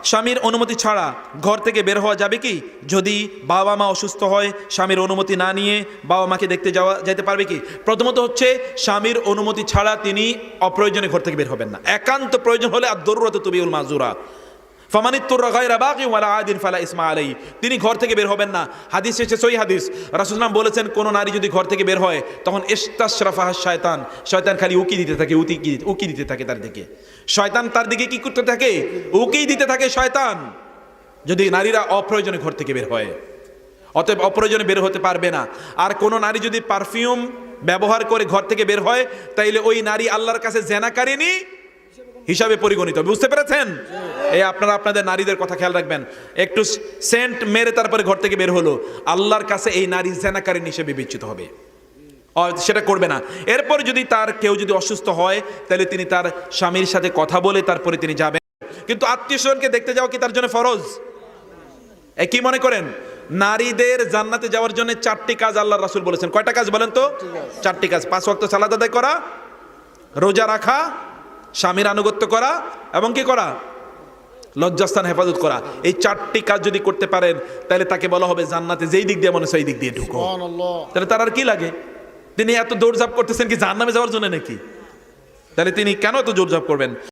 স্বামীর অনুমতি ছাড়া ঘর থেকে বের হওয়া যাবে কি? যদি বাবা মা অসুস্থ হয়, স্বামীর অনুমতি না নিয়ে বাবা মাকে দেখতে যেতে পারবে কি? প্রথমত হচ্ছে স্বামীর অনুমতি ছাড়া তিনি অপ্রয়োজনে ঘর থেকে বের হবেন না। একান্ত প্রয়োজন হলে আদ-দরুরাতু তুবিউল মাজুরা, ফামানিত্তুররা গায়রা বাগিন ওয়ালা আদিন ফালা ইসমা আলাইহি, তিনি ঘর থেকে বের হবেন না। হাদিস এসেছে, সহিহ হাদিস, রাসূল সাল্লাল্লাহু বলেছেন, কোন নারী যদি ঘর থেকে বের হয় তখন ইস্তাশরাফাহা শয়তান, শয়তান খালি উকি দিতে থাকে, উকি দিতে থাকে তার দিকে। শয়তান তার দিকে কি করতে থাকে? উকি দিতে থাকে শয়তান, যদি নারীরা অপ্রয়োজনে ঘর থেকে বের হয়। অতএব অপ্রয়োজনে বের হতে পারবে না। আর কোন নারী যদি পারফিউম ব্যবহার করে ঘর থেকে বের হয়, তাইলে ওই নারী আল্লাহর কাছে জেনাকারিনী হিসাবে পরিগণিত হবে। বুঝতে পেরেছেন? এই আপনারা আপনাদের নারীদের কথা খেয়াল রাখবেন। একটু সেন্ট মেরে তারপরে ঘর থেকে বের হলো, আল্লাহর কাছে এই নারী জেনাকারিনী হিসেবে বিবেচিত হবে, সেটা করবে না। এরপর যদি তার কেউ যদি অসুস্থ হয়, তাহলে তিনি তার স্বামীর সাথে কথা বলে তারপরে তিনি যাবেন। কিন্তু আত্মীয় স্বজনকে দেখতে যাওয়া কি তার জন্য ফরজ? কি মনে করেন? নারীদের জান্নাতে যাওয়ার জন্য 4টি কাজ আল্লাহর রাসূল বলেছেন। কয়টা কাজ বলেন তো? 4টি কাজ। 5 ওয়াক্ত সালাত আদায় করা, রোজা রাখা, স্বামীর আনুগত্য করা এবং কি করা? লজ্জাস্থান হেফাজত করা। এই 4টি কাজ যদি করতে পারেন, তাহলে তাকে বলা হবে জান্নাতে যেই দিক দিয়ে মনে হয় সেই দিক দিয়ে ঢুকো। তাহলে তার আর কি লাগে? তিনি এত দৌড়ঝাঁপ করতেছেন কি জাহান্নামে যাওয়ার জন্য নাকি? তাহলে তিনি কেন এত দৌড়ঝাঁপ করবেন?